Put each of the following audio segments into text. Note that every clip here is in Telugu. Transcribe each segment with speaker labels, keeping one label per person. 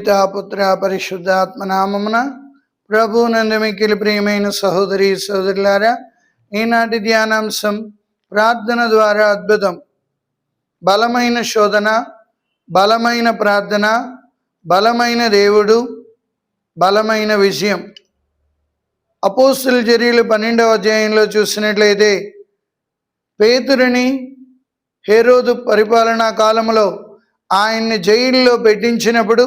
Speaker 1: పితా పుత్ర పరిశుద్ధాత్మ నామమున ప్రభువునందు మిక్కిలి ప్రియమైన సహోదరి సహోదరులారా, ఈనాటి ధ్యానాంశం ప్రార్థన ద్వారా అద్భుతం. బలమైన శోధన, బలమైన ప్రార్థన, బలమైన దేవుడు, బలమైన విజయం. అపోస్తలుల చర్యలు 12వ అధ్యాయంలో చూసినట్లయితే పేతురుని హేరోదు పరిపాలనా కాలంలో ఆయన్ని జైల్లో పెట్టించినప్పుడు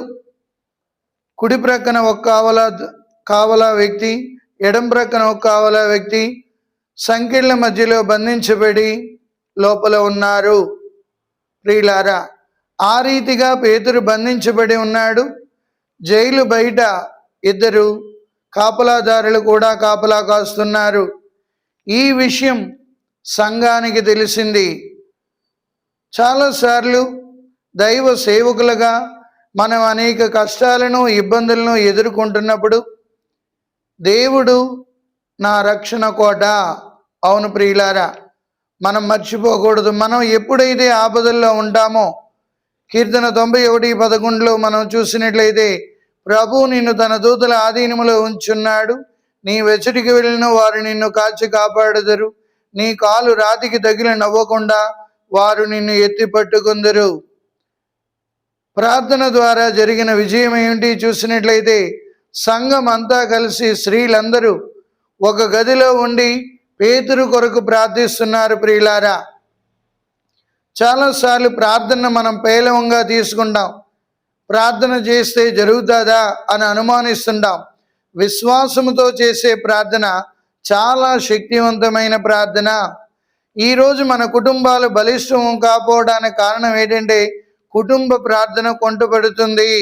Speaker 1: కుడి ప్రక్కన ఒక కావలా వ్యక్తి, ఎడం ప్రక్కన ఒక కావలా వ్యక్తి సంకెళ్ళ మధ్యలో బంధించబడి లోపల ఉన్నారు. ప్రియులారా, ఆ రీతిగా పేతురు బంధించబడి ఉన్నాడు. జైలు బయట ఇద్దరు కాపలాదారులు కూడా కాపలా కాస్తున్నారు. ఈ విషయం సంఘానికి తెలిసింది. చాలాసార్లు దైవ సేవకులుగా మనం అనేక కష్టాలను ఇబ్బందులను ఎదుర్కొంటున్నప్పుడు దేవుడు నా రక్షణ కోట. అవును ప్రియులారా, మనం మర్చిపోకూడదు. మనం ఎప్పుడైతే ఆపదల్లో ఉంటామో, కీర్తన 91:11 మనం చూసినట్లయితే ప్రభు నిన్ను తన దూతల ఆధీనములో ఉంచున్నాడు, నీ వెచ్చటికి వెళ్ళిన వారు నిన్ను కాచి కాపాడుదురు, నీ కాలు రాతికి తగిలి నవ్వకుండా వారు నిన్ను ఎత్తి పట్టుకుందరు. ప్రార్థన ద్వారా జరిగిన విజయం ఏమిటి చూసినట్లయితే సంఘం అంతా కలిసి స్త్రీలందరూ ఒక గదిలో ఉండి పేతురు కొరకు ప్రార్థిస్తున్నారు. ప్రియులారా, చాలాసార్లు ప్రార్థన మనం పేలవంగా తీసుకుంటాం. ప్రార్థన చేస్తే జరుగుతుందా అని అనుమానిస్తుంటాం. విశ్వాసముతో చేసే ప్రార్థన చాలా శక్తివంతమైన ప్రార్థన. ఈరోజు మన కుటుంబాలు బలిష్టం కాకపోవడానికి కారణం ఏంటంటే కుటుంబ ప్రార్థన కొంటపడుతుంది,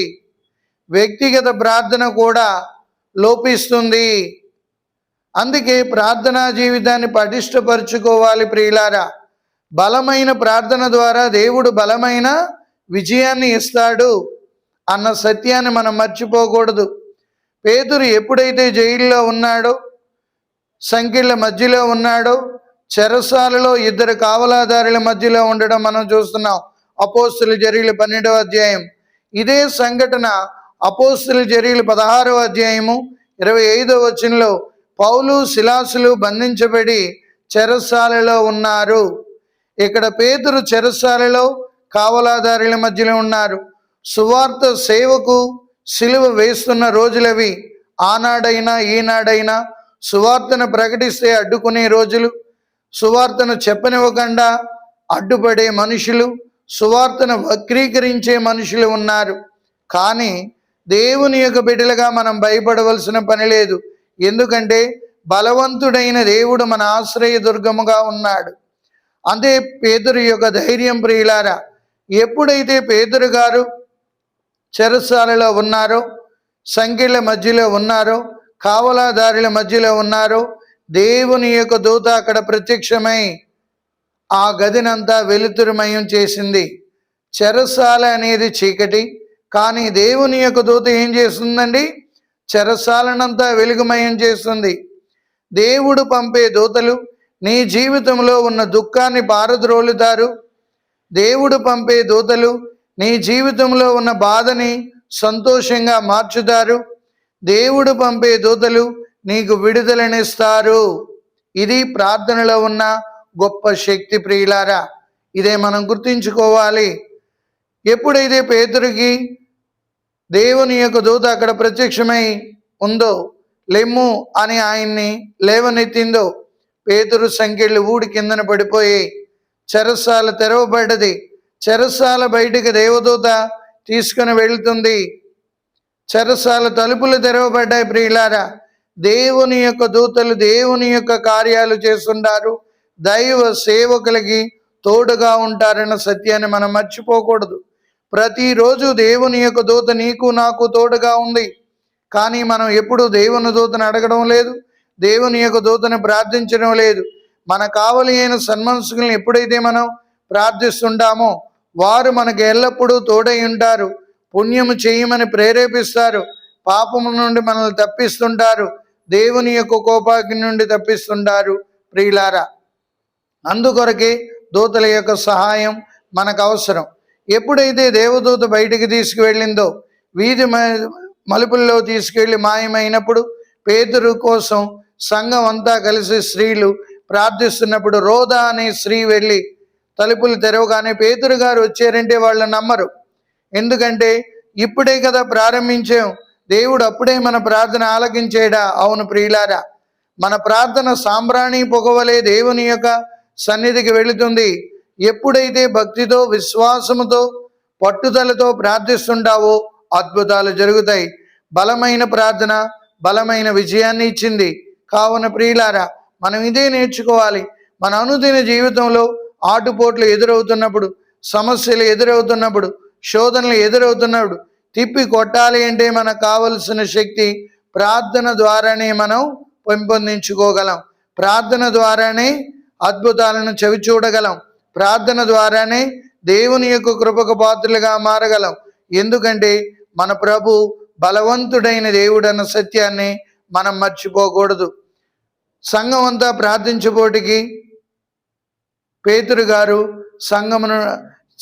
Speaker 1: వ్యక్తిగత ప్రార్థన కూడా లోపిస్తుంది. అందుకే ప్రార్థనా జీవితాన్ని పటిష్టపరుచుకోవాలి. ప్రియులారా, బలమైన ప్రార్థన ద్వారా దేవుడు బలమైన విజయాన్ని ఇస్తాడు అన్న సత్యాన్ని మనం మర్చిపోకూడదు. పేతురు ఎప్పుడైతే జైల్లో ఉన్నాడో, సంకెళ్ళ మధ్యలో ఉన్నాడో, చెరసాలలో ఇద్దరు కావలాదారుల మధ్యలో ఉండడం మనం చూస్తున్నాం. అపోస్తలుల చర్యలు 12వ అధ్యాయం. ఇదే సంఘటన అపోస్తలుల చర్యలు 16వ అధ్యాయము 25వ వచనంలో పౌలు శిలాసులు బంధించబడి చెరసాలలో ఉన్నారు. ఇక్కడ పేతురు చెరసాలలో కావలాదారుల మధ్యలో ఉన్నారు. సువార్త సేవకు సిలువ వేస్తున్న రోజులవి. ఆనాడైనా ఈనాడైనా సువార్తను ప్రకటిస్తే అడ్డుకునే రోజులు, సువార్తను చెప్పనివ్వకుండా అడ్డుపడే మనుషులు, సువార్తను వక్రీకరించే మనుషులు ఉన్నారు. కానీ దేవుని యొక్క బిడ్డలుగా మనం భయపడవలసిన పని లేదు. ఎందుకంటే బలవంతుడైన దేవుడు మన ఆశ్రయ దుర్గముగా ఉన్నాడు. అదే పేతురు యొక్క ధైర్యం. ప్రియులారా, ఎప్పుడైతే పేతురు గారు చెరసాలలో ఉన్నారో, సంకెళ్ళ మధ్యలో ఉన్నారో, కావలాదారుల మధ్యలో ఉన్నారో, దేవుని యొక్క దూత అక్కడ ప్రత్యక్షమై ఆ గదినంతా వెలుతురుమయం చేసింది. చెరసాల అనేది చీకటి, కానీ దేవుని యొక్క దూత ఏం చేస్తుందండి? చెరసాలనంతా వెలుగుమయం చేస్తుంది. దేవుడు పంపే దూతలు నీ జీవితంలో ఉన్న దుఃఖాన్ని పారద్రోలుతారు. దేవుడు పంపే దూతలు నీ జీవితంలో ఉన్న బాధని సంతోషంగా మార్చుతారు. దేవుడు పంపే దూతలు నీకు విడుదలనిస్తారు. ఇది ప్రార్థనలో ఉన్న గొప్ప శక్తి. ప్రియులారా, ఇదే మనం గుర్తించుకోవాలి. ఎప్పుడైతే పేతురుకి దేవుని యొక్క దూత అక్కడ ప్రత్యక్షమై ఉందో, లెమ్ము అని ఆయన్ని లేవనెత్తిందో, పేతురు సంకెళ్ళు ఊడి కిందన పడిపోయాయి. చెరసాల తెరవబడ్డది. చెరసాల బయటికి దేవదూత తీసుకుని వెళ్తుంది. చెరసాల తలుపులు తెరవబడ్డాయి. ప్రియులారా, దేవుని యొక్క దూతలు దేవుని యొక్క కార్యాలు చేస్తుంటారు. దైవ సేవకులకి తోడుగా ఉంటారన్న సత్యాన్ని మనం మర్చిపోకూడదు. ప్రతిరోజు దేవుని యొక్క దూత నీకు నాకు తోడుగా ఉంది. కానీ మనం ఎప్పుడు దేవుని దూతను అడగడం లేదు, దేవుని యొక్క దూతను ప్రార్థించడం లేదు. మన కావలి అయిన సన్మనస్కులను ఎప్పుడైతే మనం ప్రార్థిస్తుంటామో వారు మనకు ఎల్లప్పుడూ తోడై ఉంటారు. పుణ్యము చేయమని ప్రేరేపిస్తారు. పాపము నుండి మనల్ని తప్పిస్తుంటారు. దేవుని యొక్క కోపాగ్ని నుండి తప్పిస్తుంటారు. ప్రియులారా, అందుకొరకే దూతల యొక్క సహాయం మనకు అవసరం. ఎప్పుడైతే దేవదూత బయటికి తీసుకువెళ్ళిందో వీధి మలుపుల్లో తీసుకెళ్లి మాయమైనప్పుడు పేతురు కోసం సంఘం అంతా కలిసి స్త్రీలు ప్రార్థిస్తున్నప్పుడు రోదా అనే స్త్రీ వెళ్ళి తలుపులు తెరవగానే పేతురు గారు వచ్చారంటే వాళ్ళు నమ్మరు. ఎందుకంటే ఇప్పుడే కదా ప్రారంభించాం, దేవుడు అప్పుడే మన ప్రార్థన ఆలకించేడా? అవును ప్రియులారా, మన ప్రార్థన సాంబ్రాణి పొగవలే దేవుని యొక్క సన్నిధికి వెళుతుంది. ఎప్పుడైతే భక్తితో, విశ్వాసముతో, పట్టుదలతో ప్రార్థిస్తుంటావో అద్భుతాలు జరుగుతాయి. బలమైన ప్రార్థన బలమైన విజయాన్ని ఇచ్చింది. కావున ప్రియులారా, మనం ఇదే నేర్చుకోవాలి. మన అనుదిన జీవితంలో ఆటుపోట్లు ఎదురవుతున్నప్పుడు, సమస్యలు ఎదురవుతున్నప్పుడు, శోధనలు ఎదురవుతున్నప్పుడు తిప్పి కొట్టాలి అంటే మనకు కావలసిన శక్తి ప్రార్థన ద్వారానే మనం పెంపొందించుకోగలం. ప్రార్థన ద్వారానే అద్భుతాలను చవి చూడగలం. ప్రార్థన ద్వారానే దేవుని యొక్క కృపకు పాత్రలుగా మారగలం. ఎందుకంటే మన ప్రభు బలవంతుడైన దేవుడు అన్న సత్యాన్ని మనం మర్చిపోకూడదు. సంఘం అంతా ప్రార్థించబోటికి పేతురు గారు సంఘమును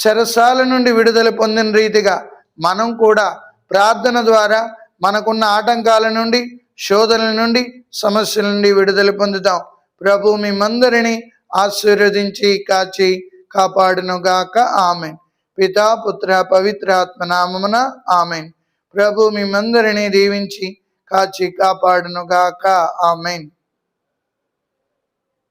Speaker 1: చెరసాల నుండి విడుదల పొందిన రీతిగా మనం కూడా ప్రార్థన ద్వారా మనకున్న ఆటంకాల నుండి, శోధనల నుండి, సమస్యల నుండి విడుదల పొందుతాం. ప్రభు మిమ్మందరినీ ఆశీర్వదించి కాచి కాపాడునుగాక. ఆమెన్. పితా, పుత్ర, పవిత్రాత్మ నామమున ఆమెన్. ప్రభు మిమ్మందరినీ దీవించి కాచి కాపాడునుగాక. ఆమెన్.